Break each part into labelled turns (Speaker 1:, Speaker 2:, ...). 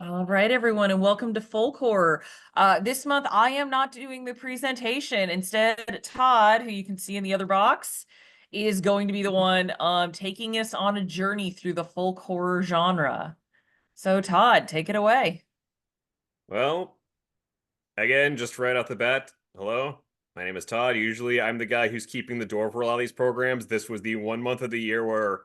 Speaker 1: All right, everyone, and welcome to Folk Horror. This month, I am not doing the presentation. Instead, Todd, who you can see in the other box, is going to be the one taking us on a journey through the folk horror genre. So, Todd, take it away.
Speaker 2: Well, again, just right off the bat, hello. My name is Todd. Usually I'm the guy who's keeping the door for a lot of these programs. This was the 1 month of the year where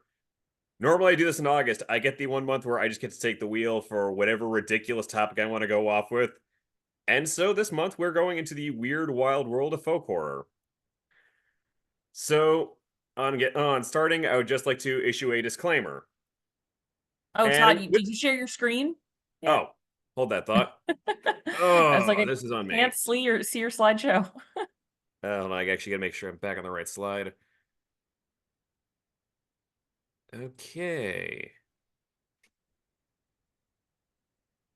Speaker 2: normally I do this in August. I get the 1 month where I just get to take the wheel for whatever ridiculous topic I want to go off with. And so this month we're going into the weird wild world of folk horror. So on starting, I would just like to issue a disclaimer.
Speaker 1: Oh, Todd,
Speaker 2: And
Speaker 1: did you share your screen yet?
Speaker 2: oh, hold that thought.
Speaker 1: I was like,
Speaker 2: Oh,
Speaker 1: I
Speaker 2: this is on
Speaker 1: can't
Speaker 2: me.
Speaker 1: see your slideshow.
Speaker 2: Hold on, I actually gotta make sure I'm back on the right slide. Okay.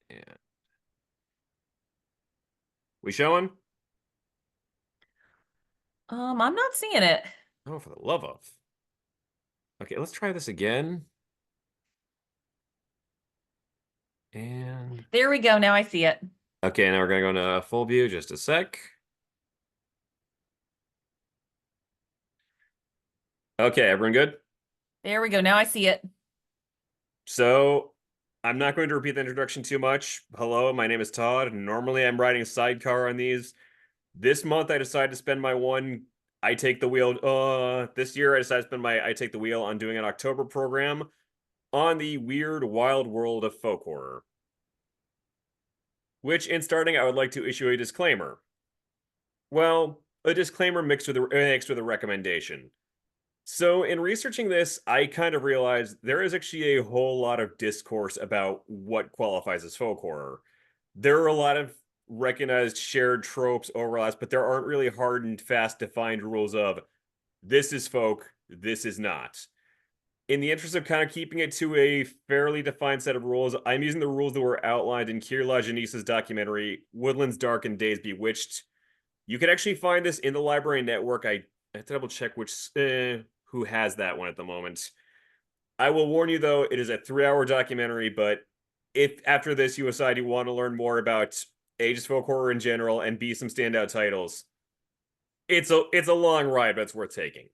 Speaker 2: Yeah. We showing?
Speaker 1: I'm not seeing it.
Speaker 2: Oh, for the love of. Okay, let's try this again. And
Speaker 1: There we go. Now I see it.
Speaker 2: okay, now we're gonna go into full view just a sec. Okay, everyone good?
Speaker 1: There we go. Now I see it.
Speaker 2: So I'm not going to repeat the introduction too much. Hello, my name is Todd. Normally I'm riding sidecar on these. This month I decided to spend my one I take the wheel. This year I decided to spend my I take the wheel on doing an October program on the weird wild world of folk horror. Which, in starting, I would like to issue a disclaimer. Well, a disclaimer mixed with a recommendation. So, in researching this, I kind of realized there is actually a whole lot of discourse about what qualifies as folk horror. There are a lot of recognized shared tropes, overlaps, but there aren't really hard and fast defined rules of this is folk, this is not. In the interest of kind of keeping it to a fairly defined set of rules, I'm using the rules that were outlined in Kier Janice's documentary, Woodlands Dark and Days Bewitched. You can actually find this in the library network. I have to double check who has that one at the moment. I will warn you though, it is a 3-hour documentary, but if after this you decide you want to learn more about ages folk horror in general and be some standout titles, it's a long ride, but it's worth taking.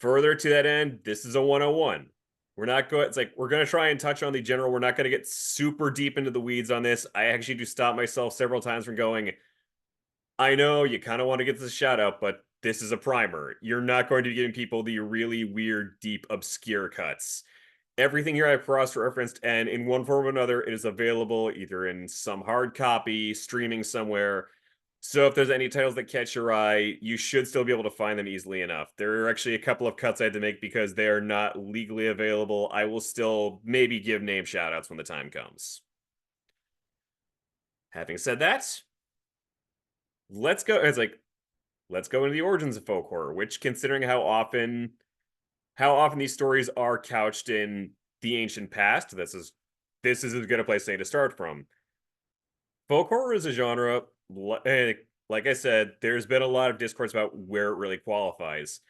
Speaker 2: Further to that end, this is a 101. We're not going, it's like, we're going to try and touch on the general. We're not going to get super deep into the weeds on this. I actually do stop myself several times from going, I know you kind of want to get this shout out, but this is a primer. You're not going to be giving people the really weird, deep, obscure cuts. Everything here I've cross-referenced, and in one form or another, it is available either in some hard copy, streaming somewhere. So if there's any titles that catch your eye, you should still be able to find them easily enough. There are actually a couple of cuts I had to make because they are not legally available. I will still maybe give name shoutouts when the time comes. Having said that, let's go. Let's go into the origins of folk horror, which, considering how often these stories are couched in the ancient past, this is as good a place to start from. Folk horror is a genre, like I said, there's been a lot of discourse about where it really qualifies.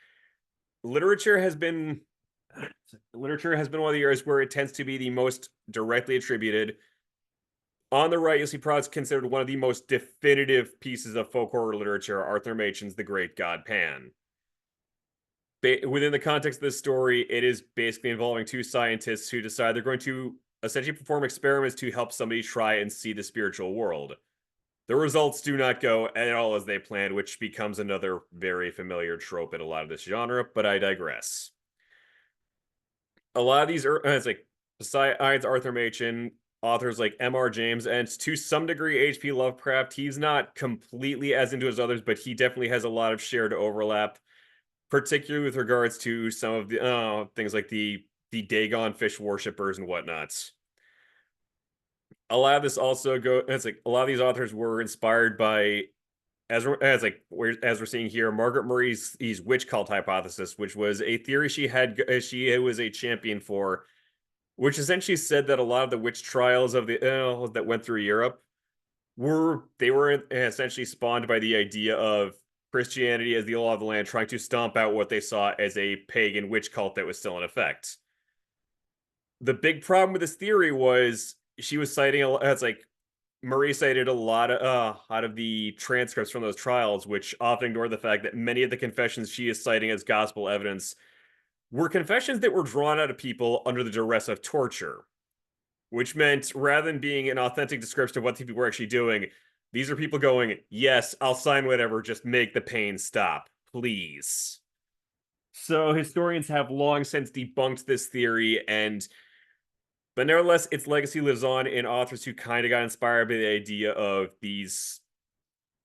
Speaker 2: Literature has been literature has been one of the areas where it tends to be the most directly attributed. On the right, you'll see products considered one of the most definitive pieces of folk horror literature, Arthur Machen's The Great God Pan. Within the context of this story, it is basically involving two scientists who decide they're going to essentially perform experiments to help somebody try and see the spiritual world. The results do not go at all as they planned, which becomes another very familiar trope in a lot of this genre, but I digress. A lot of these are, it's like, besides Arthur Machen, authors like M.R. James, and to some degree H.P. Lovecraft, he's not completely as into as others, but he definitely has a lot of shared overlap, particularly with regards to some of the things like the Dagon fish worshippers and whatnots. A lot of this also it's like a lot of these authors were inspired by as we're seeing here, Margaret Murray's witch cult hypothesis, which was a theory she was a champion for, which essentially said that a lot of the witch trials of the that went through Europe were essentially spawned by the idea of Christianity as the law of the land trying to stomp out what they saw as a pagan witch cult that was still in effect. The big problem with this theory was she was citing it's like Marie cited a lot of out of the transcripts from those trials, which often ignore the fact that many of the confessions she is citing as gospel evidence were confessions that were drawn out of people under the duress of torture, which meant rather than being an authentic description of what the people were actually doing, these are people going, yes, I'll sign whatever, just make the pain stop, please. So historians have long since debunked this theory, but nevertheless, its legacy lives on in authors who kind of got inspired by the idea of these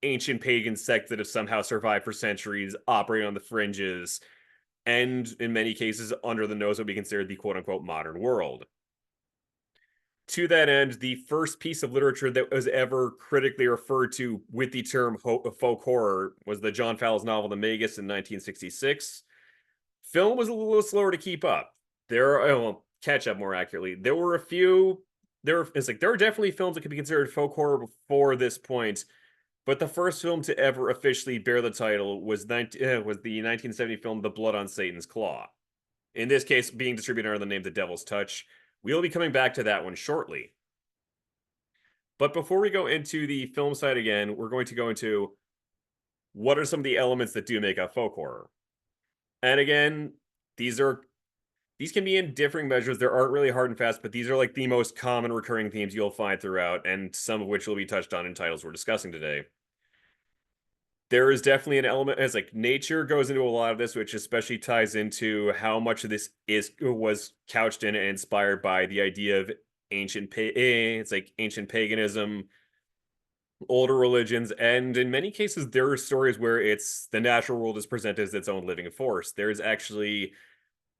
Speaker 2: ancient pagan sects that have somehow survived for centuries, operating on the fringes, and in many cases under the nose of what we consider the quote unquote modern world. To that end, the first piece of literature that was ever critically referred to with the term folk horror was the John Fowles novel The Magus in 1966. Film was a little slower to keep up. Catch up more accurately. There were a few. There were definitely films that could be considered folk horror before this point, but the first film to ever officially bear the title was the 1970 film The Blood on Satan's Claw. In this case, being distributed under the name The Devil's Touch. We'll be coming back to that one shortly. But before we go into the film side again, we're going to go into what are some of the elements that do make up folk horror. And again, these can be in differing measures. There aren't really hard and fast, but these are like the most common recurring themes you'll find throughout, and some of which will be touched on in titles we're discussing today. There is definitely an element as like nature goes into a lot of this, which especially ties into how much of this was couched in and inspired by the idea of it's like ancient paganism, older religions, and in many cases there are stories where it's the natural world is presented as its own living force. There's actually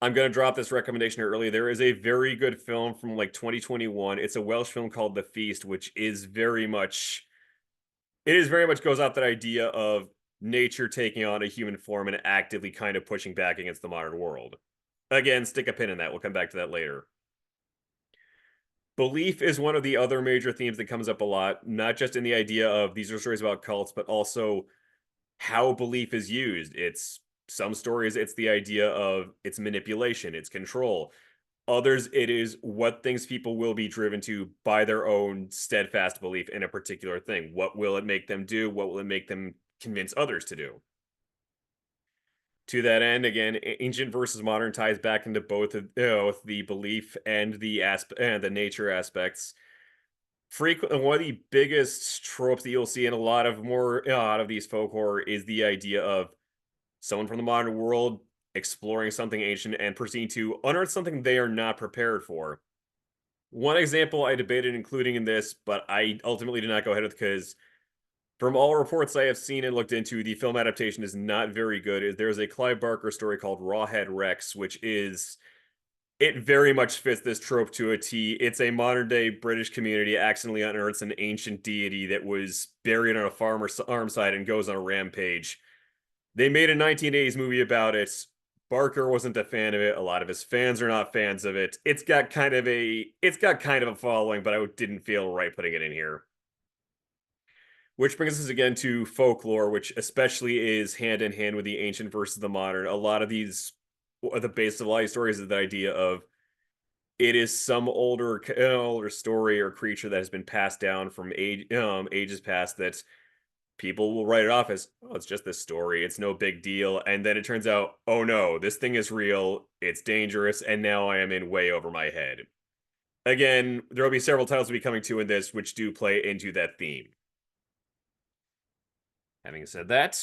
Speaker 2: I'm going to drop this recommendation early. There is a very good film from like 2021. It's a Welsh film called The Feast, which is very much goes off that idea of nature taking on a human form and actively kind of pushing back against the modern world. Again, stick a pin in that. We'll come back to that later. Belief is one of the other major themes that comes up a lot, not just in the idea of these are stories about cults, but also how belief is used. It's some stories, it's the idea of its manipulation, its control. Others, it is what things people will be driven to by their own steadfast belief in a particular thing. What will it make them do? What will it make them convince others to do? To that end, again, ancient versus modern ties back into both of the belief and the nature aspects. Frequently, one of the biggest tropes that you'll see in a lot of these folk horror is the idea of someone from the modern world exploring something ancient and proceeding to unearth something they are not prepared for. One example I debated including in this, but I ultimately did not go ahead with because from all reports I have seen and looked into, the film adaptation is not very good. There's a Clive Barker story called Rawhead Rex, it very much fits this trope to a T. It's a modern day British community accidentally unearths an ancient deity that was buried on a farmer's farm side and goes on a rampage. They made a 1980s movie about it. Barker wasn't a fan of it. A lot of his fans are not fans of it. It's got kind of a following, but I didn't feel right putting it in here. Which brings us again to folklore, which especially is hand in hand with the ancient versus the modern. A lot of these, the base of a lot of these stories is the idea of it is some older story or creature that has been passed down from ages past that people will write it off as, oh, it's just this story. It's no big deal. And then it turns out, oh no, this thing is real. It's dangerous. And now I am in way over my head. Again, there will be several titles we'll be coming to in this, which do play into that theme. Having said that,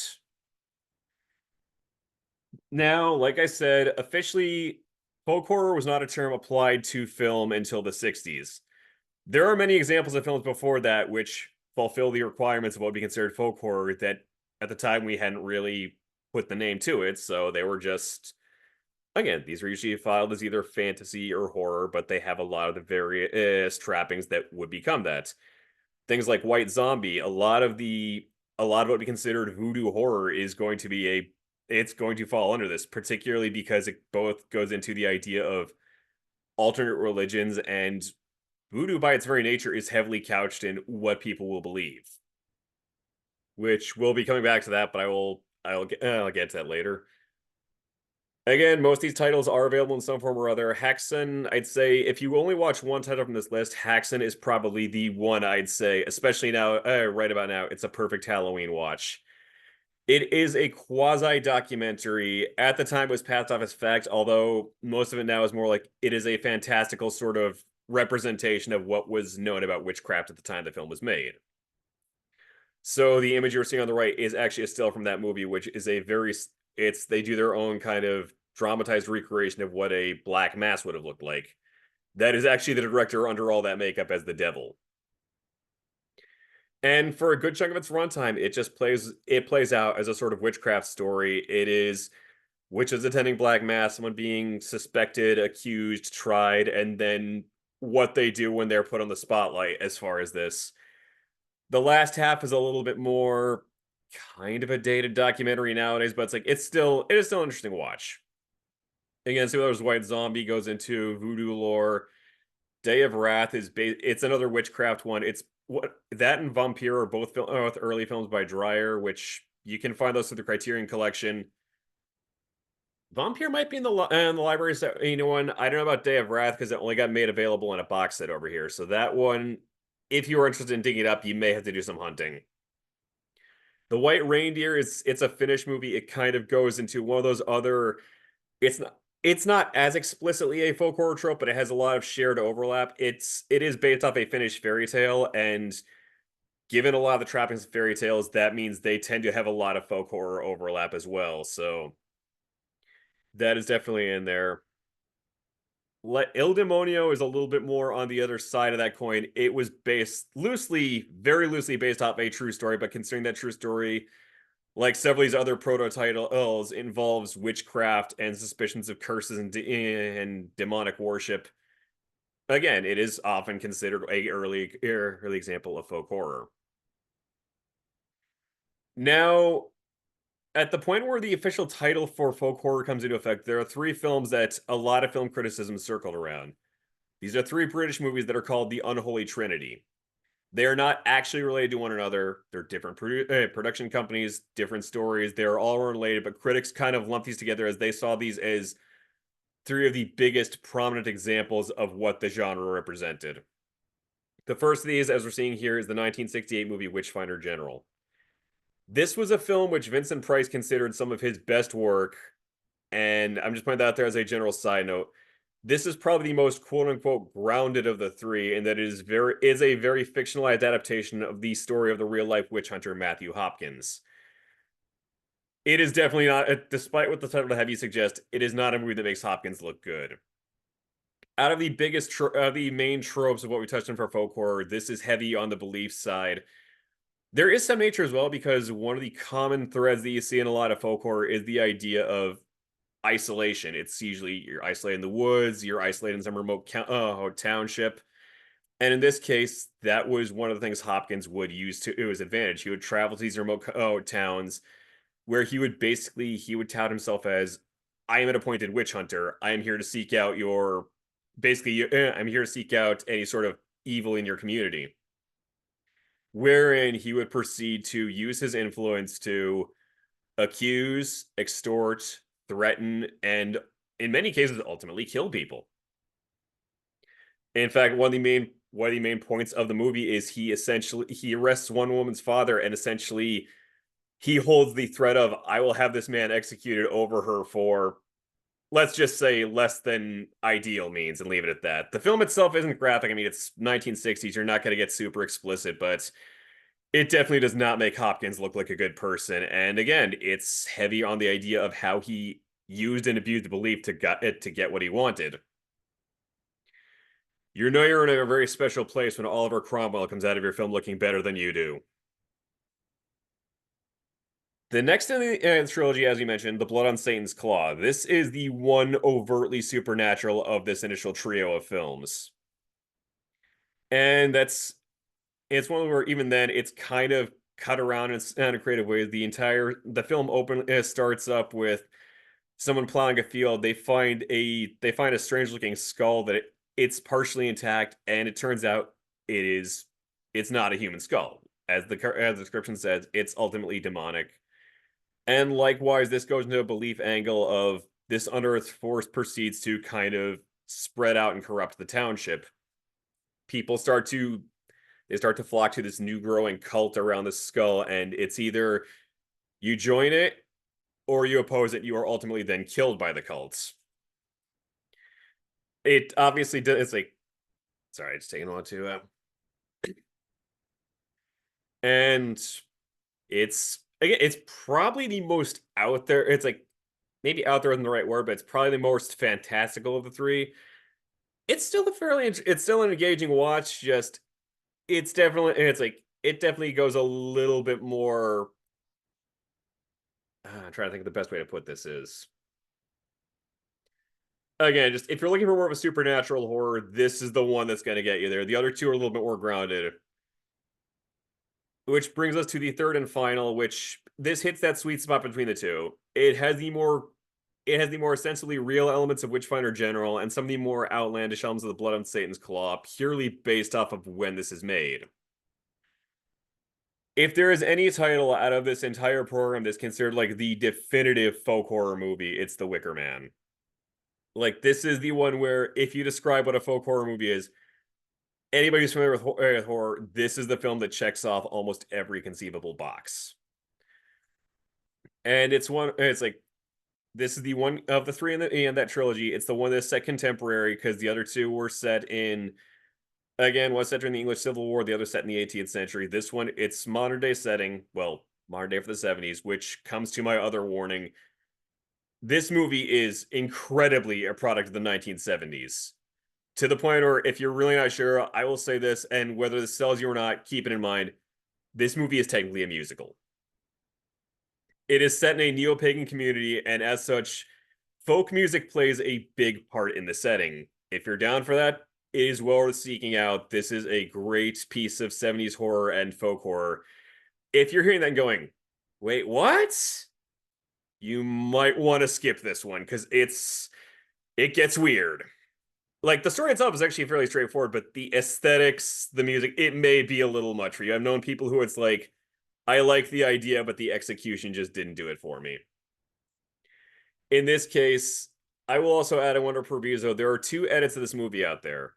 Speaker 2: now, like I said, officially, folk horror was not a term applied to film until the 60s. There are many examples of films before that which fulfill the requirements of what would be considered folk horror that at the time we hadn't really put the name to it. So they were just, again, these are usually filed as either fantasy or horror, but they have a lot of the various trappings that would become that. Things like White Zombie, a lot of what we considered voodoo horror is going to be it's going to fall under this, particularly because it both goes into the idea of alternate religions and voodoo by its very nature is heavily couched in what people will believe. Which we'll be coming back to that, but I'll get to that later. Again, most of these titles are available in some form or other. Hexen, I'd say if you only watch one title from this list, Hexen is probably the one I'd say, especially now, right about now, it's a perfect Halloween watch. It is a quasi documentary. At the time, it was passed off as fact, although most of it now is more like it is a fantastical sort of representation of what was known about witchcraft at the time the film was made. So the image you're seeing on the right is actually a still from that movie, which is a very it's they do their own kind of dramatized recreation of what a black mass would have looked like. That is actually the director under all that makeup as the devil. And for a good chunk of its runtime, it plays out as a sort of witchcraft story. It is witches attending black mass, someone being suspected, accused, tried, and then what they do when they're put on the spotlight as far as this. The last half is a little bit more kind of a dated documentary nowadays, but it is still an interesting watch. Again, Sailor's White Zombie goes into voodoo lore. Day of Wrath it's another witchcraft one. It's what that and Vampire are both early films by Dreyer, which you can find those through the Criterion Collection. Vampire might be in the library. So you know one. I don't know about Day of Wrath because it only got made available in a box set over here. So that one, if you are interested in digging it up, you may have to do some hunting. The White Reindeer is it's a Finnish movie. It kind of goes into one of those other. It's not as explicitly a folk horror trope, but it has a lot of shared overlap. It is based off a Finnish fairy tale, and given a lot of the trappings of fairy tales, that means they tend to have a lot of folk horror overlap as well. So that is definitely in there. Il Demonio is a little bit more on the other side of that coin. It was based loosely, very loosely based off a true story, but considering that true story, like several of these other proto titles, involves witchcraft and suspicions of curses and demonic worship. Again, it is often considered a early example of folk horror. Now, at the point where the official title for folk horror comes into effect, there are three films that a lot of film criticism circled around. These are three British movies that are called the Unholy Trinity. They are not actually related to one another. They're different production companies, different stories. They're all related, but critics kind of lump these together as they saw these as three of the biggest prominent examples of what the genre represented. The first of these, as we're seeing here, is the 1968 movie Witchfinder General. This was a film which Vincent Price considered some of his best work, and I'm just pointing that out there as a general side note. This is probably the most quote unquote grounded of the three, in that it is a very fictionalized adaptation of the story of the real life witch hunter Matthew Hopkins. It is definitely not, despite what the title would have you suggest, it is not a movie that makes Hopkins look good. Out of the main tropes of what we touched on for folk horror, this is heavy on the belief side. There is some nature as well, because one of the common threads that you see in a lot of folk horror is the idea of isolation. It's usually you're isolated in the woods, you're isolated in some remote township. And in this case, that was one of the things Hopkins would use to his advantage. He would travel to these remote towns where he would tout himself as, I am an appointed witch hunter. I am here to seek out I'm here to seek out any sort of evil in your community. Wherein he would proceed to use his influence to accuse, extort, threaten, and in many cases ultimately kill people. In fact, one of the main points of the movie is he arrests one woman's father, and essentially he holds the threat of, I will have this man executed over her for, let's just say, less than ideal means, and leave it at that. The film itself isn't graphic. I mean, it's 1960s. You're not going to get super explicit, but it definitely does not make Hopkins look like a good person. And again, it's heavy on the idea of how he used and abused belief to get what he wanted. You know you're in a very special place when Oliver Cromwell comes out of your film looking better than you do. The next in the trilogy, as you mentioned, The Blood on Satan's Claw. This is the one overtly supernatural of this initial trio of films. And it's one where even then it's kind of cut around in a creative way. The film starts up with someone plowing a field. They find a strange looking skull that it's partially intact, and it turns out it's not a human skull. As the description says, it's ultimately demonic. And likewise, this goes into a belief angle of this unearthed force proceeds to kind of spread out and corrupt the township. People start to flock to this new growing cult around the skull, and it's either you join it or you oppose it. You are ultimately then killed by the cults. It obviously does. It's like, sorry, it's taking a while to. And it's again, it's probably the most out there. It's like maybe out there isn't the right word, but it's probably the most fantastical of the three. It's still it's still an engaging watch. Just it's like it definitely goes a little bit more. I'm trying to think of the best way to put this is. Again, just if you're looking for more of a supernatural horror, this is the one that's going to get you there. The other two are a little bit more grounded. Which brings us to the third and final, which this hits that sweet spot between the two. It has the more ostensibly real elements of Witchfinder General and some of the more outlandish elements of the Blood on Satan's Claw, purely based off of when this is made. If there is any title out of this entire program that's considered like the definitive folk horror movie, it's The Wicker Man. Like, this is the one where if you describe what a folk horror movie is, anybody who's familiar with horror, this is the film that checks off almost every conceivable box. And it's like, this is the one of the three in that trilogy. It's the one that's set contemporary because the other two were set in, again, one set during the English Civil War, the other set in the 18th century. This one, it's modern day setting, well, modern day for the 70s, which comes to my other warning. This movie is incredibly a product of the 1970s. To the point where if you're really not sure, I will say this, and whether this sells you or not, keep it in mind. This movie is technically a musical. It is set in a neo-pagan community, and as such, folk music plays a big part in the setting. If you're down for that, it is well worth seeking out. This is a great piece of 70s horror and folk horror. If you're hearing that and going, wait, what? You might want to skip this one because it gets weird. Like, the story itself is actually fairly straightforward, but the aesthetics, the music, it may be a little much for you. I've known people who it's like, I like the idea, but the execution just didn't do it for me. In this case, I will also add, I wonder, proviso, there are two edits of this movie out there.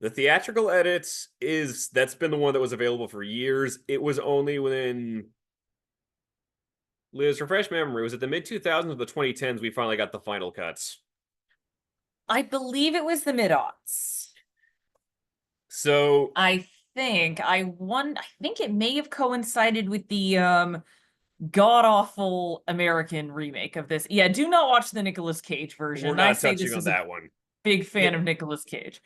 Speaker 2: The theatrical edit that's been the one that was available for years. It was only when, Liz, refresh memory, was it the mid 2000s or the 2010s we finally got the final cuts?
Speaker 1: I believe it was the mid-aughts.
Speaker 2: So
Speaker 1: I think it may have coincided with the god-awful American remake of this. Yeah, do not watch the Nicolas Cage
Speaker 2: we're
Speaker 1: version. I
Speaker 2: not
Speaker 1: say
Speaker 2: touching
Speaker 1: this
Speaker 2: on
Speaker 1: as a
Speaker 2: that one.
Speaker 1: big fan
Speaker 2: If
Speaker 1: of Nicolas Cage.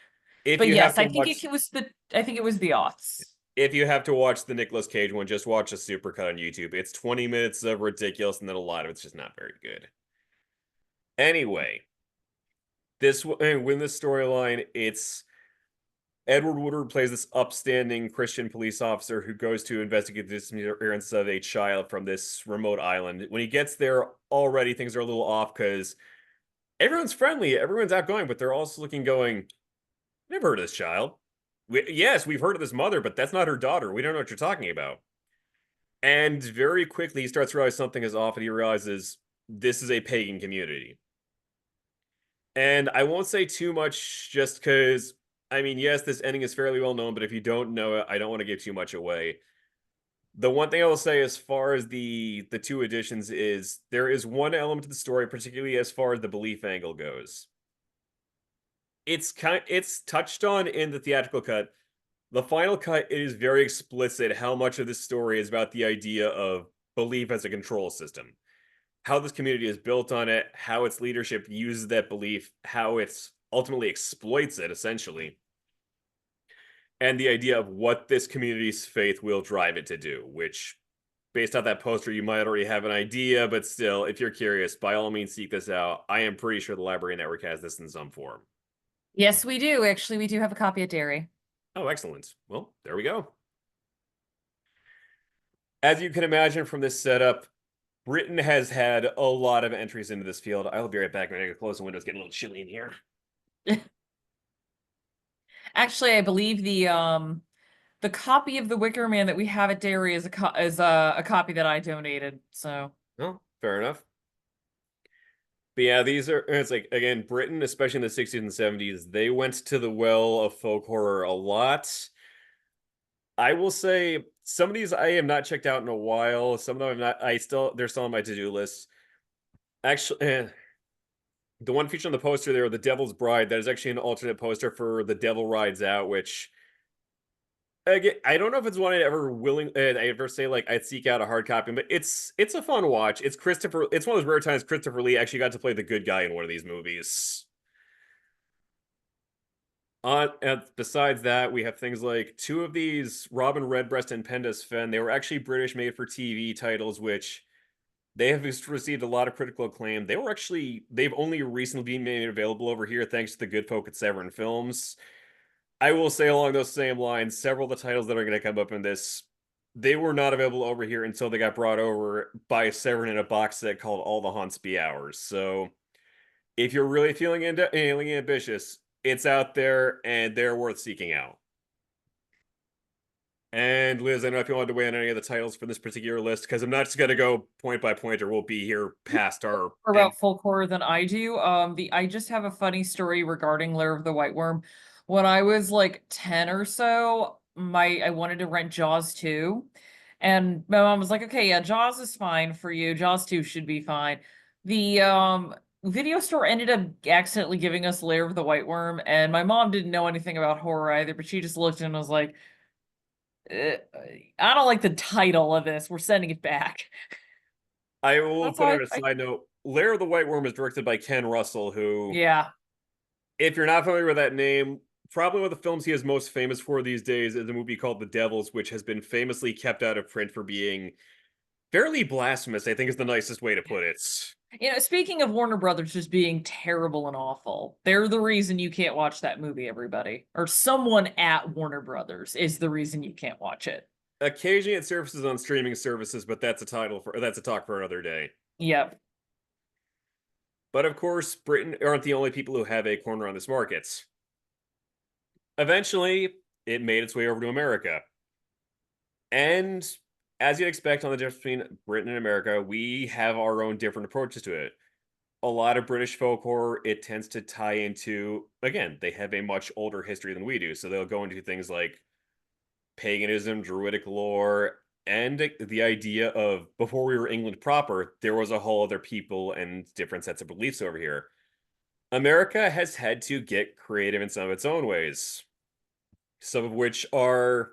Speaker 2: if
Speaker 1: But
Speaker 2: you have
Speaker 1: yes,
Speaker 2: to watch
Speaker 1: I think it was the aughts.
Speaker 2: if you have to watch the Nicolas Cage one, just watch a supercut on YouTube. It's 20 minutes of ridiculous, and then a lot of it's just not very good. Anyway, win this storyline, it's Edward Woodward plays this upstanding Christian police officer who goes to investigate the disappearance of a child from this remote island. When he gets there, already things are a little off because everyone's friendly, everyone's outgoing, but they're also looking going, never heard of this child. Yes, we've heard of this mother, but that's not her daughter. We don't know what you're talking about. And very quickly, he starts to realize something is off, and he realizes this is a pagan community. And I won't say too much just because, I mean, yes, this ending is fairly well known, but if you don't know it, I don't want to give too much away. The one thing I will say as far as the two editions is there is one element to the story, particularly as far as the belief angle goes. It's touched on in the theatrical cut. The final cut is very explicit how much of this story is about the idea of belief as a control system. How this community is built on it, how its leadership uses that belief, how it ultimately exploits it, essentially. And the idea of what this community's faith will drive it to do, which, based off that poster, you might already have an idea, but still, if you're curious, by all means, seek this out. I am pretty sure the Library Network has this in some form.
Speaker 1: Yes, we do. Actually, we do have a copy at Derry.
Speaker 2: Oh, excellent. Well, there we go. As you can imagine from this setup, Britain has had a lot of entries into this field. I'll be right back. I'm going to close the window. It's getting a little chilly in here.
Speaker 1: Actually, I believe the copy of The Wicker Man that we have at Derry is a copy that I donated. So,
Speaker 2: Oh, fair enough. But yeah, these are it's like again, Britain, especially in the 60s and 70s, they went to the well of folk horror a lot. I will say some of these I have not checked out in a while. Some of them I'm not they're still on my to-do list. Actually, the one featured on the poster there, The Devil's Bride, that is actually an alternate poster for The Devil Rides Out, which again, I don't know if it's one I ever say like I'd seek out a hard copy, but it's a fun watch. It's one of those rare times Christopher Lee actually got to play the good guy in one of these movies. And besides that, we have things like two of these, Robin Redbreast and Pendas Fen. They were actually British made for TV titles, which they have received a lot of critical acclaim. They've only recently been made available over here thanks to the good folk at Severin Films. I will say along those same lines, several of the titles that are going to come up in this, they were not available over here until they got brought over by Severin in a box set called All the Haunts Be Ours. So if you're really feeling ambitious, it's out there and they're worth seeking out. And Liz, I don't know if you wanted to weigh in on any of the titles for this particular list, because I'm not just going to go point by point, or we'll be here past our
Speaker 1: More
Speaker 2: end.
Speaker 1: about folk horror than I do. The I just have a funny story regarding Lair of the White Worm. When I was like 10 or so, my I wanted to rent Jaws 2. And my mom was like, okay, yeah, Jaws is fine for you. Jaws 2 should be fine. The video store ended up accidentally giving us Lair of the White Worm, and my mom didn't know anything about horror either, but she just looked and was like, "Uh, I don't like the title of this. We're sending it back."
Speaker 2: I will
Speaker 1: That's
Speaker 2: put
Speaker 1: why
Speaker 2: on a side note. Lair of the White Worm is directed by Ken Russell, who,
Speaker 1: yeah.
Speaker 2: if you're not familiar with that name, probably one of the films he is most famous for these days is a movie called The Devils, which has been famously kept out of print for being fairly blasphemous, I think is the nicest way to put it.
Speaker 1: Speaking of Warner Brothers just being terrible and awful, they're the reason you can't watch that movie, everybody. Or someone at Warner Brothers is the reason you can't watch it.
Speaker 2: Occasionally it surfaces on streaming services, but that's a talk for another day.
Speaker 1: Yep.
Speaker 2: But of course, Britain aren't the only people who have a corner on this market. Eventually, it made its way over to America. And as you'd expect on the difference between Britain and America, we have our own different approaches to it. A lot of British folk horror, it tends to tie into, again, they have a much older history than we do. So they'll go into things like paganism, druidic lore, and the idea of before we were England proper, there was a whole other people and different sets of beliefs over here. America has had to get creative in some of its own ways, some of which are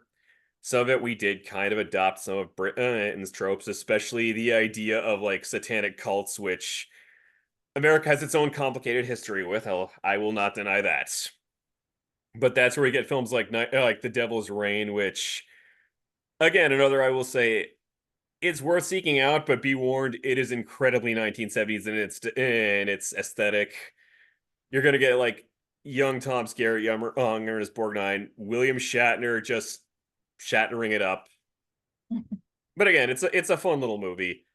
Speaker 2: some of it we did kind of adopt some of Britain's tropes, especially the idea of like satanic cults, which America has its own complicated history with. I will not deny that. But that's where we get films like The Devil's Reign, which again, another I will say it's worth seeking out, but be warned, it is incredibly 1970s in its aesthetic. You're gonna get like young Tom Skerritt, young Ernest Borgnine, William Shatner just Shatnering it up. But again, it's a fun little movie.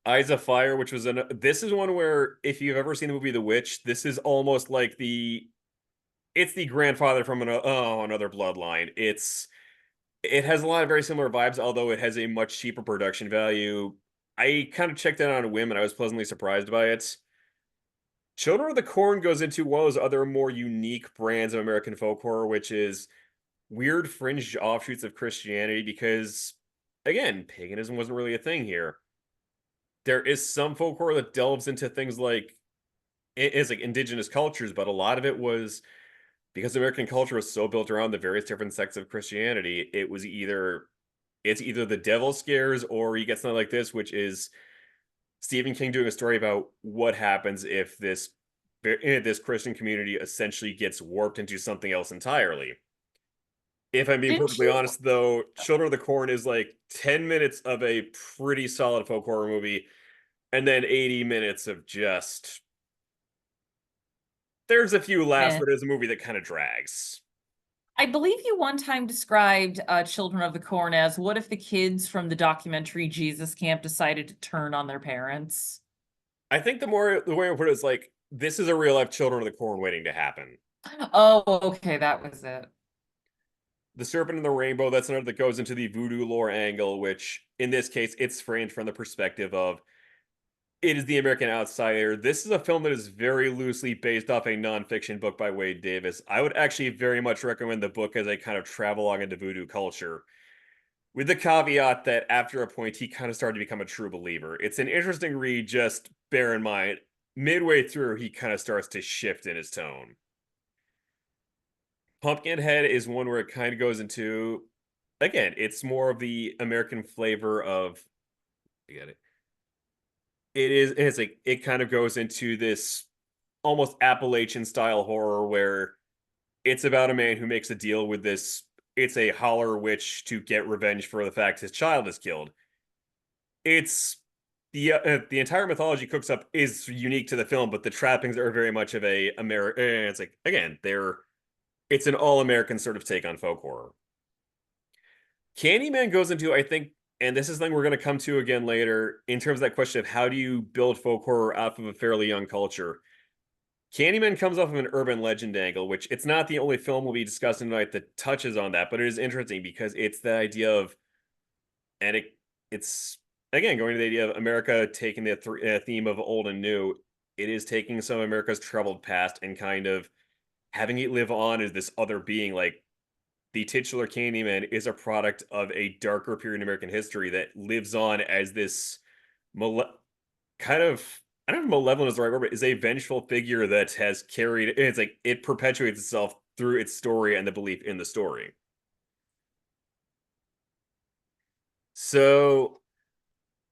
Speaker 2: Eyes of Fire, which was this is one where if you've ever seen the movie The Witch, this is almost like it's the grandfather from another bloodline. It has a lot of very similar vibes, although it has a much cheaper production value. I kind of checked it out on a whim and I was pleasantly surprised by it. Children of the Corn goes into one of those other more unique brands of American folk horror, which is weird fringe offshoots of Christianity because, again, paganism wasn't really a thing here. There is some folk horror that delves into things like it is like indigenous cultures, but a lot of it was because American culture was so built around the various different sects of Christianity. It's either the devil scares or you get something like this, which is Stephen King doing a story about what happens if this Christian community essentially gets warped into something else entirely. If I'm being
Speaker 1: Didn't
Speaker 2: perfectly
Speaker 1: you?
Speaker 2: honest, though, Children of the Corn is like 10 minutes of a pretty solid folk horror movie, and then 80 minutes of just. There's a few laughs,
Speaker 1: Eh.
Speaker 2: but it's a movie that kind of drags.
Speaker 1: I believe you one time described Children of the Corn as what if the kids from the documentary Jesus Camp decided to turn on their parents?
Speaker 2: I think the way I put it is like this is a real life Children of the Corn waiting to happen.
Speaker 1: Oh, okay, that was it.
Speaker 2: The Serpent and the Rainbow, that's another that goes into the voodoo lore angle, which in this case it's framed from the perspective of it is The American Outsider. This is a film that is very loosely based off a nonfiction book by Wade Davis. I would actually very much recommend the book as a kind of travelogue into voodoo culture, with the caveat that after a point, he kind of started to become a true believer. It's an interesting read, just bear in mind, midway through, he kind of starts to shift in his tone. Pumpkinhead is one where it kind of goes into, again, it's more of the American flavor of, you get it. It's like, it kind of goes into this almost Appalachian style horror where it's about a man who makes a deal with this. It's a holler witch to get revenge for the fact his child is killed. It's the entire mythology cooks up is unique to the film, but the trappings are very much of a American. It's like, again, it's an all American sort of take on folk horror. Candyman goes into, I think, and this is something we're going to come to again later in terms of that question of how do you build folk horror off of a fairly young culture. Candyman comes off of an urban legend angle, which it's not the only film we'll be discussing tonight that touches on that, but it is interesting because it's the idea of, and it's again going to the idea of America taking the theme of old and new. It is taking some of America's troubled past and kind of having it live on as this other being. Like the titular Candyman is a product of a darker period in American history that lives on as this male- kind of, I don't know if malevolent is the right word, but is a vengeful figure that has carried. It's like it perpetuates itself through its story and the belief in the story. So,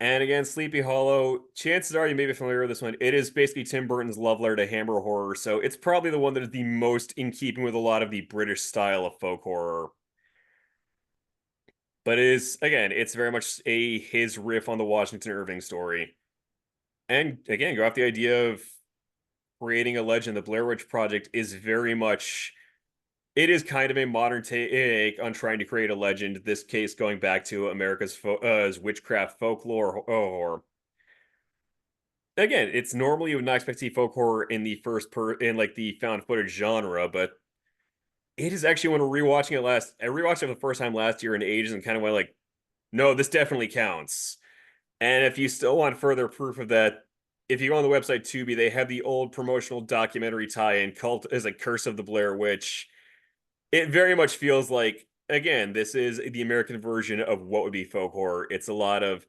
Speaker 2: and again, Sleepy Hollow. Chances are you may be familiar with this one. It is basically Tim Burton's love letter to Hammer horror, so it's probably the one that is the most in keeping with a lot of the British style of folk horror. But it is, again, it's very much a his riff on the Washington Irving story. And again, go off the idea of creating a legend. The Blair Witch Project is very much, it is kind of a modern take on trying to create a legend. This case going back to America's witchcraft folklore. Or again, it's normally you would not expect to see folk horror in the in like the found footage genre, but it is actually when rewatching it I rewatched it for the first time last year in ages and kind of went like, no, this definitely counts. And if you still want further proof of that, if you go on the website Tubi, they have the old promotional documentary tie-in cult as a Curse of the Blair Witch. It very much feels like, again, this is the American version of what would be folk horror. It's a lot of,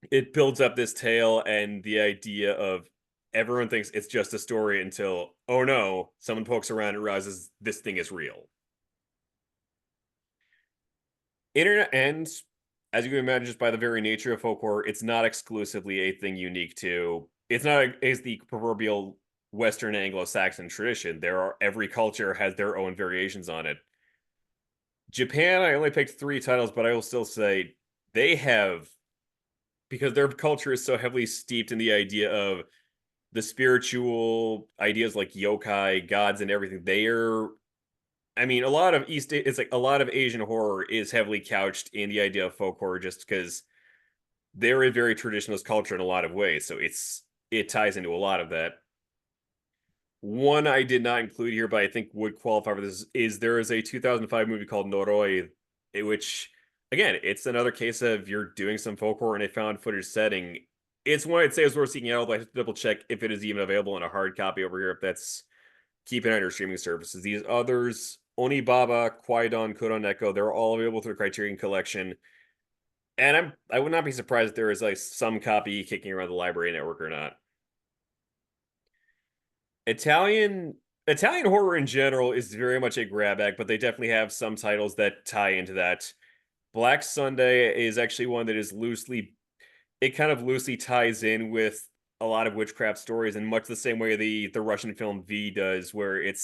Speaker 2: it builds up this tale and the idea of everyone thinks it's just a story until, oh no, someone pokes around and realizes this thing is real. Internet ends, as you can imagine, just by the very nature of folk horror, it's not exclusively a thing unique to. It's not as the proverbial Western Anglo-Saxon tradition. Every culture has their own variations on it. Japan, I only picked 3 titles, but I will still say they have, because their culture is so heavily steeped in the idea of the spiritual ideas like yokai, gods, and everything. I mean, a lot of it's like a lot of Asian horror is heavily couched in the idea of folk horror just because they're a very traditionalist culture in a lot of ways. So it ties into a lot of that. One I did not include here, but I think would qualify for this is there is a 2005 movie called Noroi, which again, it's another case of you're doing some folk horror in a found footage setting. It's one I'd say is worth seeking out, but I have to double check if it is even available in a hard copy over here. If that's keeping on your streaming services. These others, Onibaba, Kwaidan, Kodan Echo, they're all available through the Criterion Collection. And I would not be surprised if there is like some copy kicking around the library network or not. Italian Italian horror in general is very much a grab bag, but they definitely have some titles that tie into that. Black Sunday is actually one that is loosely, it kind of loosely ties in with a lot of witchcraft stories in much the same way the Russian film V does, where it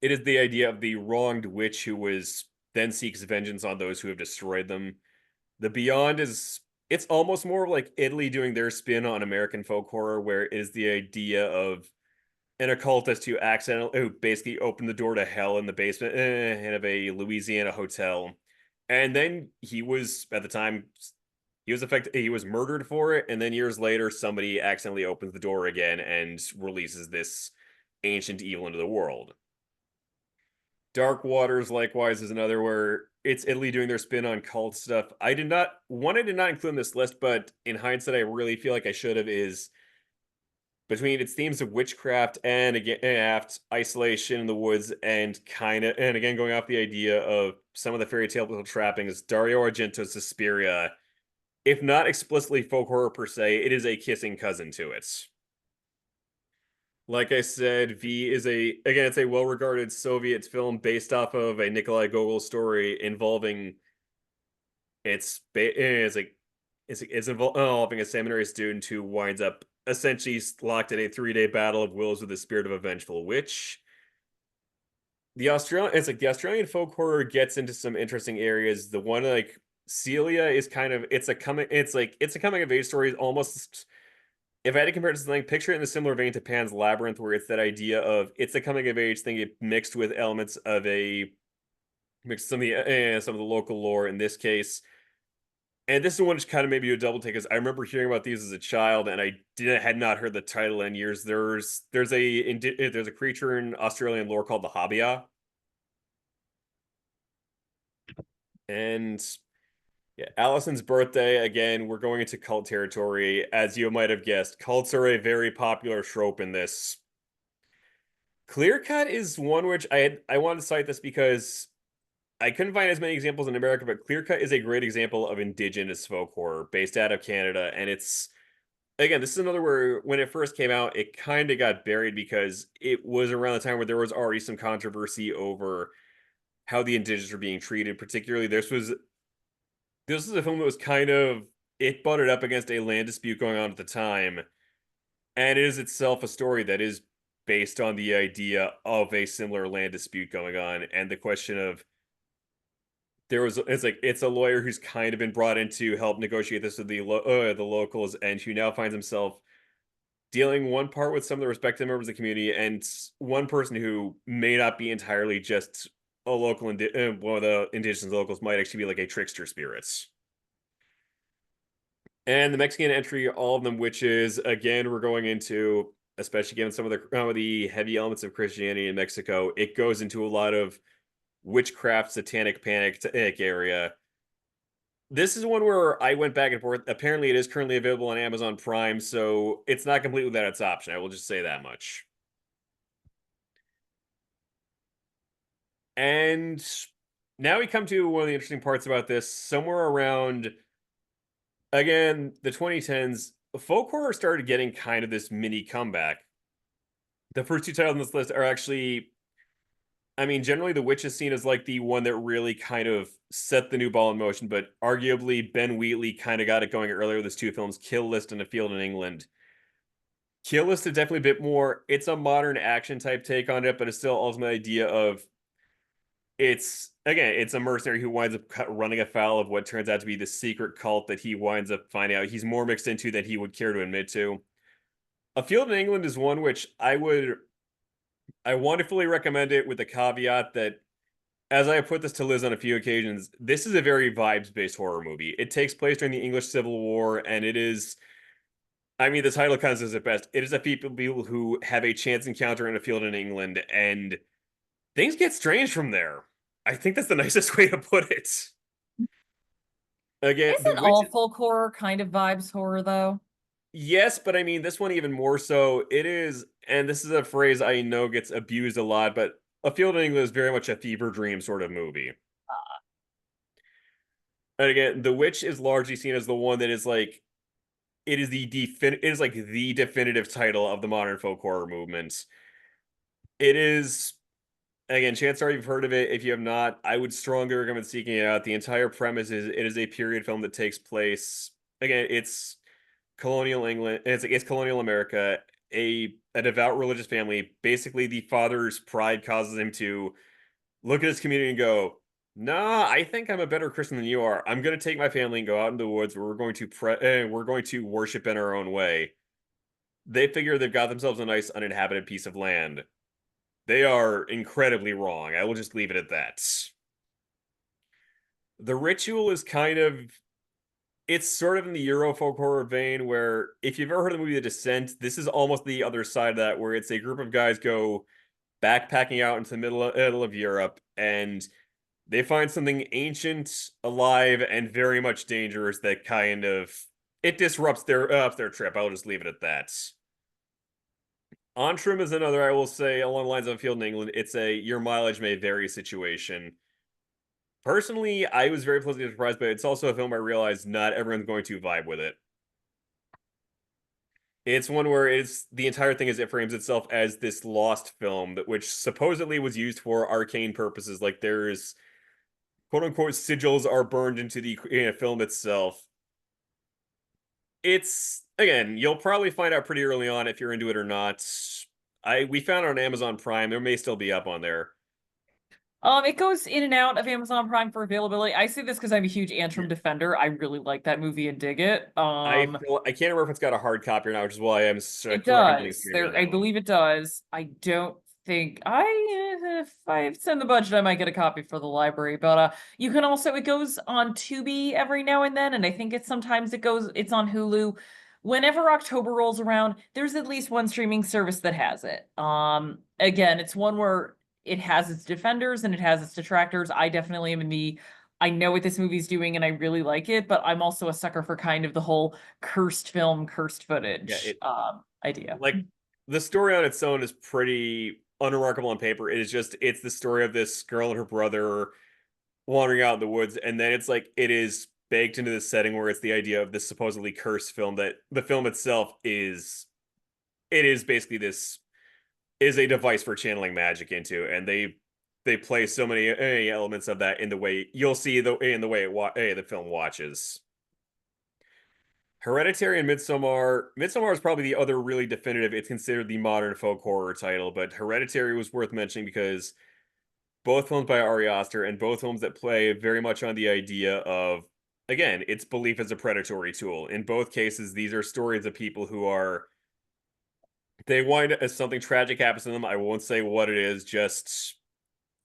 Speaker 2: is the idea of the wronged witch who was then seeks vengeance on those who have destroyed them. The Beyond is, it's almost more like Italy doing their spin on American folk horror, where it is the idea of an occultist who basically opened the door to hell in the basement of a Louisiana hotel. And then he was at the time he was murdered for it, and then years later somebody accidentally opens the door again and releases this ancient evil into the world. Dark Waters, likewise, is another where it's Italy doing their spin on cult stuff. I did not include in this list, but in hindsight, I really feel like I should have, is between its themes of witchcraft and again aft isolation in the woods and kind of and again going off the idea of some of the fairy tale trappings, Dario Argento's Suspiria, if not explicitly folk horror per se, it is a kissing cousin to it. Like I said, V is it's a well-regarded Soviet film based off of a Nikolai Gogol story involving involving a seminary student who winds up essentially locked in a 3-day battle of wills with the spirit of a vengeful witch. The Australian folk horror gets into some interesting areas. The one like Celia is kind of it's a coming of age story almost. If I had to compare it to something, picture it in a similar vein to Pan's Labyrinth, where it's that idea of it's a coming of age thing mixed with elements of a mixed some of the local lore in this case. And this is one which kind of made me a double take, because I remember hearing about these as a child, and had not heard the title in years. There's a creature in Australian lore called the Habia, and yeah, Allison's birthday. Again, we're going into cult territory, as you might have guessed. Cults are a very popular trope in this. Clear Cut is one which I wanted to cite this because I couldn't find as many examples in America, but Clear Cut is a great example of indigenous folk horror based out of Canada, and it's again, this is another where when it first came out, it kind of got buried because it was around the time where there was already some controversy over how the indigenous were being treated. Particularly, this was a film that was kind of it butted up against a land dispute going on at the time, and it is itself a story that is based on the idea of a similar land dispute going on, and the question of it's a lawyer who's kind of been brought in to help negotiate this with the locals, and who now finds himself dealing one part with some of the respected members of the community, and one person who may not be entirely just a one of the indigenous locals might actually be like a trickster spirits. And the Mexican entry, all of them witches. Again, we're going into, especially given some of the heavy elements of Christianity in Mexico, it goes into a lot of witchcraft, satanic panic area. This is one where I went back and forth. Apparently, it is currently available on Amazon Prime, so it's not completely without its option. I will just say that much. And now we come to one of the interesting parts about this. Somewhere around, again, the 2010s, folk horror started getting kind of this mini comeback. The first two titles on this list are actually, I mean, generally The Witch is seen as like the one that really kind of set the new ball in motion, but arguably Ben Wheatley kind of got it going earlier with his two films, Kill List and A Field in England. Kill List is definitely a bit more, it's a modern action type take on it, but it's still ultimate idea of it's a mercenary who winds up running afoul of what turns out to be the secret cult that he winds up finding out he's more mixed into than he would care to admit to. A Field in England is one which I wonderfully recommend it, with the caveat that, as I have put this to Liz on a few occasions, this is a very vibes-based horror movie. It takes place during the English Civil War, and it is, I mean, the title kind of says it best. It is a people who have a chance encounter in a field in England, and things get strange from there. I think that's the nicest way to put it. Again, The
Speaker 1: Isn't
Speaker 2: Witch,
Speaker 1: all folk horror kind of vibes horror though?
Speaker 2: yes, but I mean, this one even more so. It is, and this is a phrase I know gets abused a lot, but A Field in England is very much a fever dream sort of movie. And again, The Witch is largely seen as the one that is like it is like the definitive title of the modern folk horror movement. It is, again, chances are you've heard of it. If you have not, I would strongly recommend seeking it out. The entire premise is it is a period film that takes place, again, it's colonial England, it's colonial America. A devout religious family, basically the father's pride causes him to look at his community and go, "Nah, I think I'm a better Christian than you are. I'm going to take my family and go out into the woods where we're going to worship in our own way." They figure they've got themselves a nice uninhabited piece of land. They are incredibly wrong. I will just leave it at that. The Ritual is kind of, it's sort of in the Euro folk horror vein, where if you've ever heard of the movie The Descent, this is almost the other side of that, where it's a group of guys go backpacking out into the middle of Europe, and they find something ancient, alive, and very much dangerous that kind of it disrupts their trip. I'll just leave it at that. Antrim is another, I will say, along the lines of a field in England. It's a your mileage may vary situation. Personally, I was very pleasantly surprised, but it's also a film I realized not everyone's going to vibe with it. It's one where it's the entire thing is it frames itself as this lost film that which supposedly was used for arcane purposes. Like there's quote unquote sigils are burned into the film itself. It's again, you'll probably find out pretty early on if you're into it or not. We found it on Amazon Prime. There may still be up on there.
Speaker 1: It goes in and out of Amazon Prime for availability. I say this because I'm a huge
Speaker 2: Yeah.
Speaker 1: Antrim defender. I really like that movie and dig it.
Speaker 2: I can't remember if it's got a hard copy or not, which is why I'm
Speaker 1: It
Speaker 2: recommending
Speaker 1: does.
Speaker 2: streaming on
Speaker 1: There, I
Speaker 2: that one.
Speaker 1: believe it does. I don't think if I send the budget, I might get a copy for the library. But you can also it goes on Tubi every now and then, and I think it's on Hulu. Whenever October rolls around, there's at least one streaming service that has it. Again, it's one where it has its defenders and it has its detractors. I definitely am in the I know what this movie's doing and I really like it, but I'm also a sucker for kind of the whole cursed film, cursed
Speaker 2: Yeah,
Speaker 1: footage idea.
Speaker 2: like the story on its own is pretty unremarkable on paper. It's the story of this girl and her brother wandering out in the woods, and then it's like it is baked into this setting where it's the idea of this supposedly cursed film that the film itself is it is basically this is a device for channeling magic into, and they play so many elements of that in the way you'll see in the way the film watches. Hereditary and Midsommar. Midsommar is probably the other really definitive. It's considered the modern folk horror title, but Hereditary was worth mentioning because both films by Ari Aster and both films that play very much on the idea of, again, its belief as a predatory tool. In both cases, these are stories of people who are they wind as something tragic happens to them. I won't say what it is, just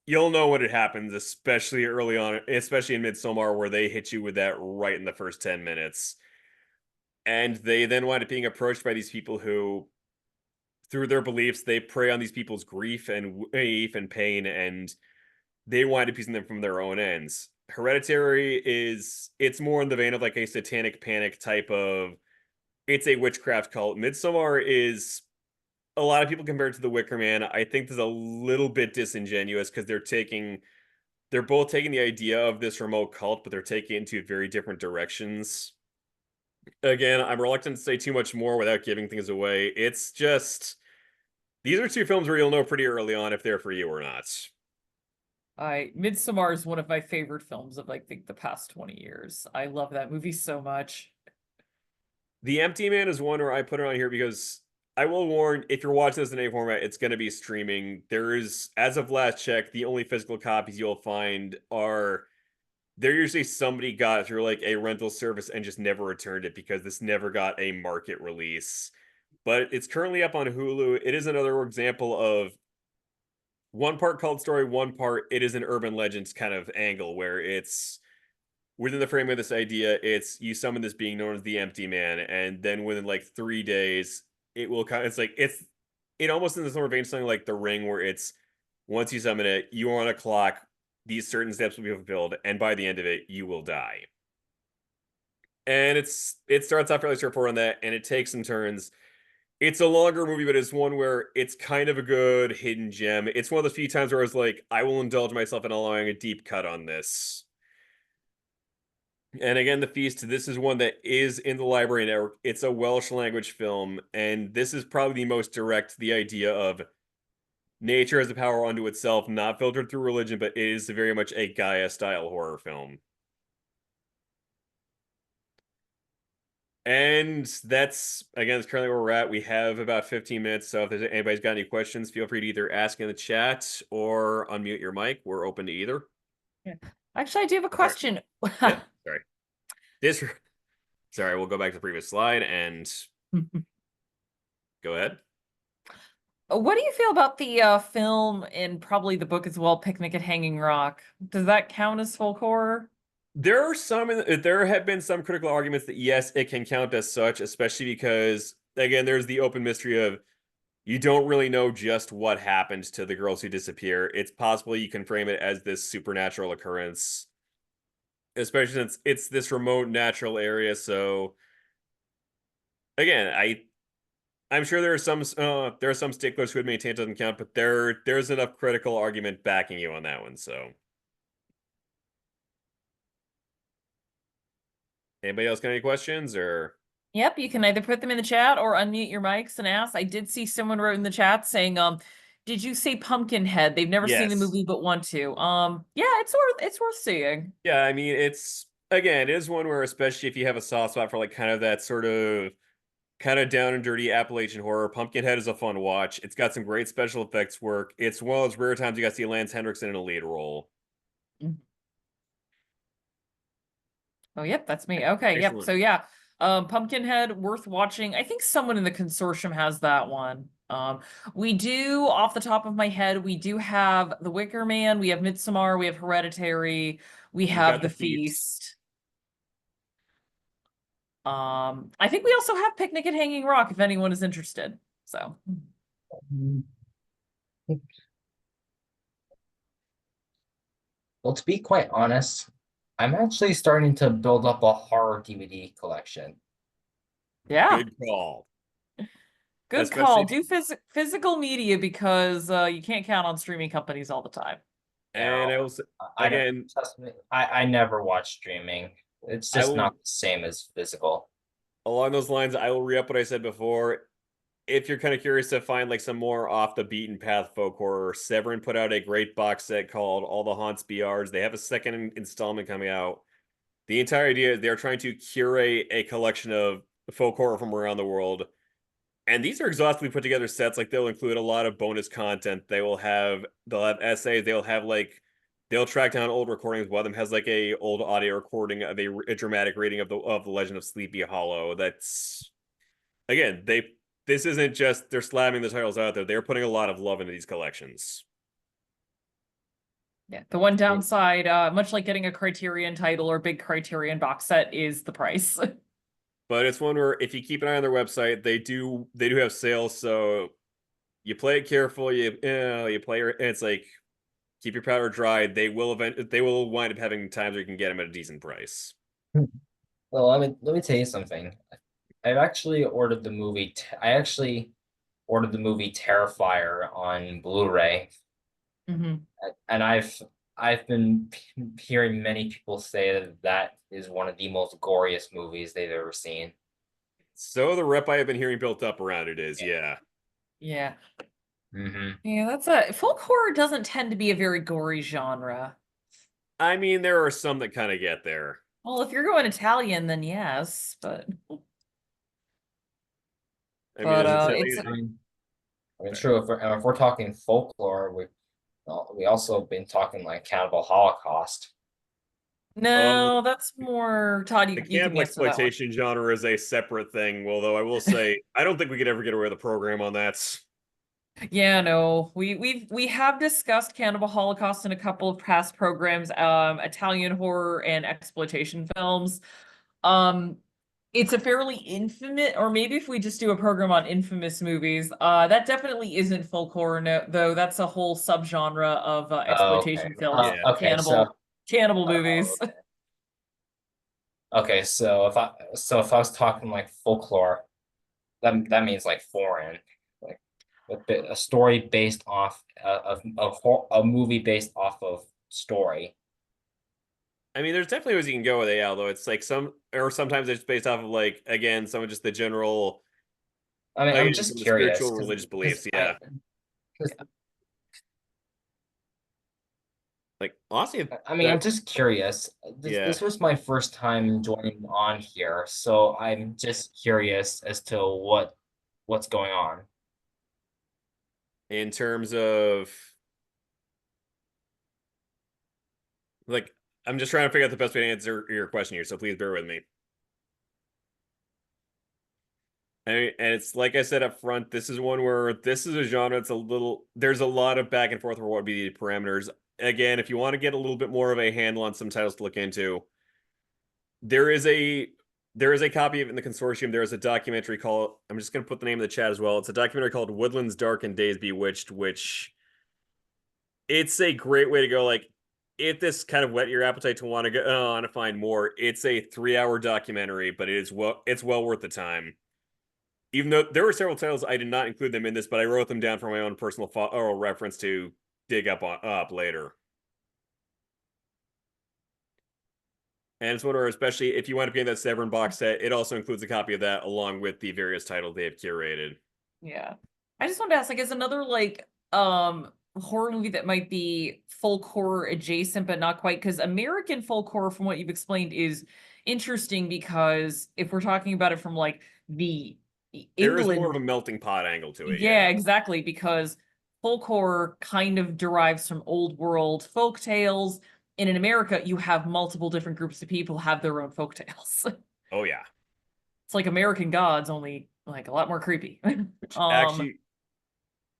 Speaker 2: you'll know when it happens, especially early on, especially in Midsommar, where they hit you with that right in the first 10 minutes. And they then wind up being approached by these people who, through their beliefs, they prey on these people's grief and pain, and they wind up using them from their own ends. Hereditary it's more in the vein of like a satanic panic type of it's a witchcraft cult. Midsommar is a lot of people compare it to the Wicker Man. I think this is a little bit disingenuous because they're both taking the idea of this remote cult, but they're taking it into very different directions. Again, I'm reluctant to say too much more without giving things away. It's just these are two films where you'll know pretty early on if they're for you or not.
Speaker 1: I Midsommar is one of my favorite films of like the past 20 years. I love that movie so much.
Speaker 2: The Empty Man is one where I put it on here because I will warn if you're watching this in a format, it's going to be streaming. There is, as of last check, the only physical copies you'll find are they're usually somebody got it through like a rental service and just never returned it because this never got a market release. But it's currently up on Hulu. It is another example of one part called story, one part it is an urban legends kind of angle where it's within the frame of this idea, it's you summon this being known as the Empty Man, and then within like 3 days, it will kind of it's like it almost in the sort of vein something like the Ring, where it's once you summon it, you are on a clock, these certain steps will be fulfilled, and by the end of it, you will die. And it starts off fairly straightforward on that, and it takes some turns. It's a longer movie, but it's one where it's kind of a good hidden gem. It's one of those few times where I was like, I will indulge myself in allowing a deep cut on this. And again, The Feast, this is one that is in the library network. It's a Welsh language film, and this is probably the most direct the idea of nature has the power unto itself, not filtered through religion, but it is very much a Gaia style horror film. And that's again, that's currently where we're at. We have about 15 minutes, so if anybody's got any questions, feel free to either ask in the chat or unmute your mic. We're open to either.
Speaker 1: Yeah. Actually, I do have a
Speaker 2: Sorry.
Speaker 1: question.
Speaker 2: Yeah, sorry. This sorry, we'll go back to the previous slide and go ahead.
Speaker 1: What do you feel about the film and probably the book as well, Picnic at Hanging Rock? Does that count as folk horror?
Speaker 2: There have been some critical arguments that yes, it can count as such, especially because again, there's the open mystery of you don't really know just what happened to the girls who disappear. It's possible you can frame it as this supernatural occurrence, especially since it's this remote natural area. So again, I'm sure there are some sticklers who would maintain it doesn't count, but there's enough critical argument backing you on that one. So anybody else got any questions or?
Speaker 1: Yep, you can either put them in the chat or unmute your mics and ask. I did see someone wrote in the chat saying, did you say Pumpkinhead? They've never seen the
Speaker 2: Yes.
Speaker 1: movie but want to. Yeah, it's worth seeing.
Speaker 2: Yeah, I mean it's again, it is one where especially if you have a soft spot for like kind of that sort of kind of down and dirty Appalachian horror, Pumpkinhead is a fun watch. It's got some great special effects work. It's one of those rare times you got to see Lance Henriksen in a lead role.
Speaker 1: Oh, yep, that's me. Okay, yep.
Speaker 2: Excellent.
Speaker 1: So yeah, Pumpkinhead, worth watching. I think someone in the consortium has that one. We do, off the top of my head, we do have The Wicker Man, we have Midsommar, we have Hereditary, we
Speaker 2: You've
Speaker 1: have
Speaker 2: got
Speaker 1: The
Speaker 2: the feast.
Speaker 1: Feast. I think we also have Picnic at Hanging Rock if anyone is interested. So
Speaker 3: Mm. Well, to be quite honest, I'm actually starting to build up a horror DVD collection.
Speaker 1: yeah,
Speaker 2: Good call.
Speaker 1: good call.
Speaker 2: Especially
Speaker 1: Do physical media because you can't count on streaming companies all the time.
Speaker 2: and
Speaker 3: Now,
Speaker 2: I will say
Speaker 3: I don't
Speaker 2: again,
Speaker 3: trust me. I never watch streaming. It's
Speaker 2: I
Speaker 3: just
Speaker 2: will
Speaker 3: not the same as physical.
Speaker 2: along those lines, I will re-up what I said before. If you're kind of curious to find like some more off the beaten path folk horror, Severin put out a great box set called All the Haunts BRs. They have a second installment coming out. The entire idea is they're trying to curate a collection of folk horror from around the world. And these are exhaustively put together sets. Like they'll include a lot of bonus content. They'll have essays. They'll track down old recordings. One of them has like a old audio recording of a dramatic reading of the Legend of Sleepy Hollow. That's again, this isn't just they're slamming the titles out there. They're putting a lot of love into these collections.
Speaker 1: Yeah, the one downside, much like getting a Criterion title or big Criterion box set, is the price.
Speaker 2: But it's one where if you keep an eye on their website, they do have sales. So you play it careful. You play it. It's like keep your powder dry. They will wind up having times where you can get them at a decent price.
Speaker 3: Well, let me tell you something. I've actually ordered the movie. I actually ordered the movie Terrifier on Blu-ray,
Speaker 1: hmm
Speaker 3: and I've been hearing many people say that that is one of the most goriest movies they've ever seen.
Speaker 2: So the rep I have been hearing built up around it is, yeah.
Speaker 1: Yeah.
Speaker 3: Mm-hmm.
Speaker 1: Yeah, that's a folk horror doesn't tend to be a very gory genre.
Speaker 2: I mean, there are some that kind of get there.
Speaker 1: Well, if you're going Italian, then yes, but
Speaker 2: I mean, as
Speaker 1: it's
Speaker 2: Italian,
Speaker 3: I mean, true. If we're talking folklore, we also been talking like Cannibal Holocaust.
Speaker 2: oh,
Speaker 1: no, that's more Todd,
Speaker 2: the
Speaker 1: you can
Speaker 2: cannibal
Speaker 1: answer that one.
Speaker 2: exploitation genre is a separate thing. Although I will say, I don't think we could ever get away with a program on that.
Speaker 1: Yeah, no, we have discussed Cannibal Holocaust in a couple of past programs, Italian horror and exploitation films. Um, it's a fairly infamous, or maybe if we just do a program on infamous movies, that definitely isn't folk horror, no, though. That's a whole subgenre of
Speaker 3: Oh, okay.
Speaker 1: exploitation films,
Speaker 2: Yeah.
Speaker 3: Okay.
Speaker 1: cannibal movies.
Speaker 3: Okay. So if I was talking like folklore, that means like foreign, like a story based off a movie based off of story.
Speaker 2: I mean, there's definitely ways you can go with AI, although it's like sometimes it's based off of like again some of just the general
Speaker 3: I mean, I'm
Speaker 2: again some
Speaker 3: just
Speaker 2: of the
Speaker 3: curious
Speaker 2: spiritual religious
Speaker 3: because
Speaker 2: beliefs. Yeah,
Speaker 3: 'cause,
Speaker 2: like honestly,
Speaker 3: I mean, I'm
Speaker 2: that
Speaker 3: just curious.
Speaker 2: yeah.
Speaker 3: This was my first time joining on here, so I'm just curious as to what's going on.
Speaker 2: In terms of like, I'm just trying to figure out the best way to answer your question here, so please bear with me. And it's like I said up front, this is one where this is a genre. There's a lot of back and forth for what would be the parameters. Again, if you want to get a little bit more of a handle on some titles to look into, there is a there is a copy of it in the consortium. There is a documentary called, I'm just going to put the name in the chat as well. It's a documentary called Woodlands Dark and Days Bewitched, which it's a great way to go. Like, if this kind of whet your appetite to want to go on to find more, it's a 3-hour documentary, but it's well worth the time. Even though there were several titles, I did not include them in this, but I wrote them down for my own personal or reference to dig up later. And it's one where, especially if you wind up getting that Severn box set, it also includes a copy of that along with the various titles they have curated.
Speaker 1: Yeah. I just wanted to ask, like, is another like horror movie that might be folk horror adjacent, but not quite, because American folk horror, from what you've explained, is interesting because if we're talking about it from like the
Speaker 2: There is more of a
Speaker 1: England,
Speaker 2: melting pot angle to it,
Speaker 1: yeah,
Speaker 2: yeah.
Speaker 1: exactly, because folk horror kind of derives from old world folk tales. And in America, you have multiple different groups of people have their own folk tales.
Speaker 2: Oh yeah.
Speaker 1: It's like American Gods, only like a lot more creepy.
Speaker 2: Which actually,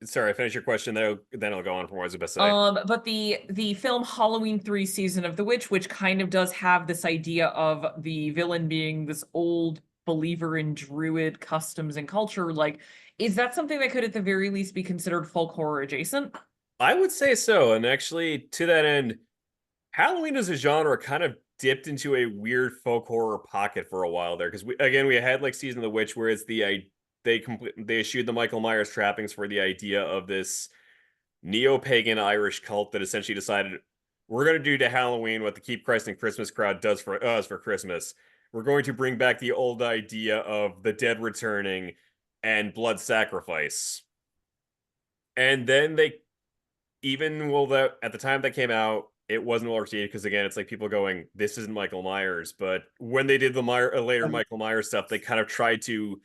Speaker 2: sorry, finish your question, then I'll go on from what I was about to say.
Speaker 1: But the film Halloween 3 Season of the Witch, which kind of does have this idea of the villain being this old believer in druid customs and culture, like, is that something that could at the very least be considered folk horror adjacent?
Speaker 2: I would say so, and actually, to that end, Halloween as a genre kind of dipped into a weird folk horror pocket for a while there, because we had like Season of the Witch, where it's they eschewed the Michael Myers trappings for the idea of this neo-pagan Irish cult that essentially decided we're going to do to Halloween what the Keep Christ and Christmas crowd does for us for Christmas. We're going to bring back the old idea of the dead returning and blood sacrifice. And then at the time that came out, it wasn't well received because again, it's like people going, "This isn't Michael Myers." But when they did the later Michael Myers stuff, they kind of tried to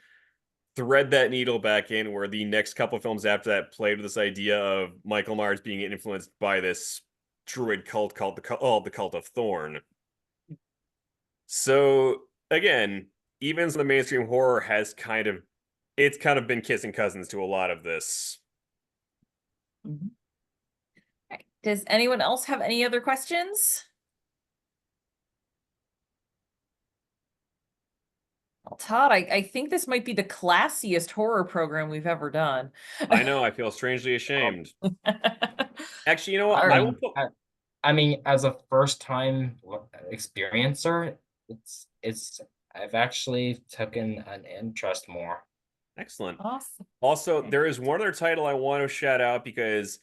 Speaker 2: thread that needle back in, where the next couple of films after that played with this idea of Michael Myers being influenced by this druid cult called the Cult of Thorn. So again, even some of the mainstream horror has kind of been kissing cousins to a lot of this.
Speaker 1: Mhm. Okay. Does anyone else have any other questions? Well, Todd, I think this might be the classiest horror program we've ever done.
Speaker 2: I know, I feel strangely ashamed. Actually, you know what?
Speaker 1: All
Speaker 3: I
Speaker 2: I
Speaker 1: right.
Speaker 2: will
Speaker 3: mean,
Speaker 2: put
Speaker 3: I mean, as a first time experiencer, it's I've actually taken an interest more.
Speaker 2: excellent.
Speaker 1: Awesome.
Speaker 2: Also,
Speaker 1: Okay.
Speaker 2: there is one other title I want to shout out because,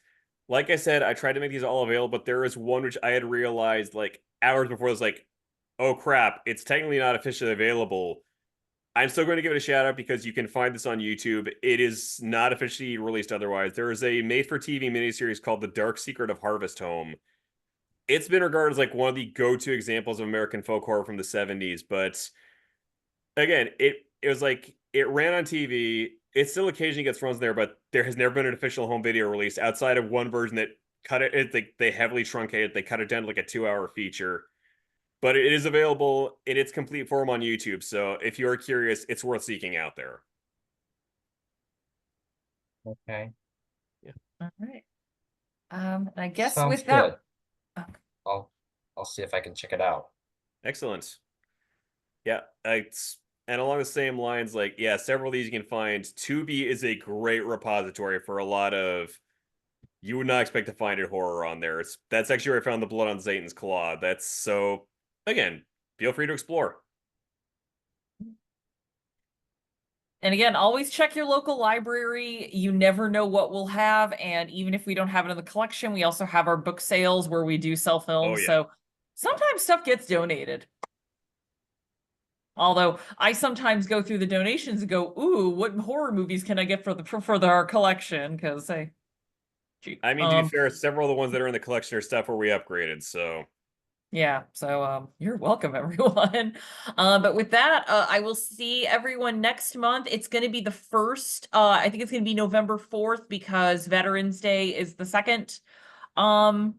Speaker 2: like I said, I tried to make these all available, but there is one which I had realized like hours before. I was like, oh crap, it's technically not officially available. I'm still going to give it a shout out because you can find this on YouTube. It is not officially released otherwise. There is a made for TV miniseries called The Dark Secret of Harvest Home. It's been regarded as like one of the go-to examples of American folk horror from the 70s, but again, it was like it ran on TV. It still occasionally gets runs there, but there has never been an official home video release outside of one version that cut it. They heavily truncated. They cut it down to like a 2-hour feature, but it is available in its complete form on YouTube. So if you are curious, it's worth seeking out there.
Speaker 3: Okay,
Speaker 2: Yeah,
Speaker 1: All right. And I guess
Speaker 3: sounds
Speaker 1: with that,
Speaker 3: good. I'll I'll see if I can check it out.
Speaker 2: excellent. Yeah, it's and along the same lines, like yeah, several of these you can find. Tubi is a great repository for a lot of you would not expect to find it horror on there. That's actually where I found the blood on Satan's claw. That's so again, feel free to explore.
Speaker 1: and again, always check your local library. You never know what we'll have. And even if we don't have it in the collection, we also have our book sales where we do sell
Speaker 2: Oh
Speaker 1: films.
Speaker 2: yeah.
Speaker 1: So sometimes stuff gets donated. Although I sometimes go through the donations and go, ooh, what horror movies can I get for our collection? Because hey, cheap.
Speaker 2: I mean, to be fair, several of the ones that are in the collection are stuff where we upgraded, so
Speaker 1: Yeah, so you're welcome, everyone. But with that, I will see everyone next month. It's going to be the first, I think it's going to be November 4th because Veterans Day is the second. Um,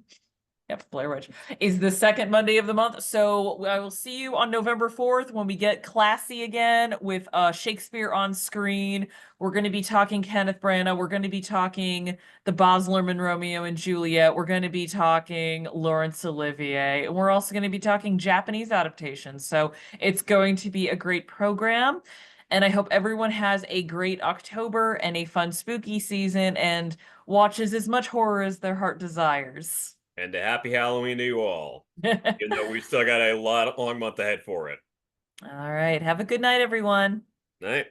Speaker 1: Yep, Blair Witch is the second Monday of the month. So I will see you on November 4th when we get classy again with Shakespeare on screen. We're going to be talking Kenneth Branagh. We're going to be talking the Baz Luhrmann Romeo and Juliet. We're going to be talking Laurence Olivier. And we're also going to be talking Japanese adaptations. So it's going to be a great program. And I hope everyone has a great October and a fun spooky season and watches as much horror as their heart desires.
Speaker 2: And a happy Halloween to you all. Even though we still got a long month ahead for it.
Speaker 1: All right. Have a good night, everyone.
Speaker 2: Night.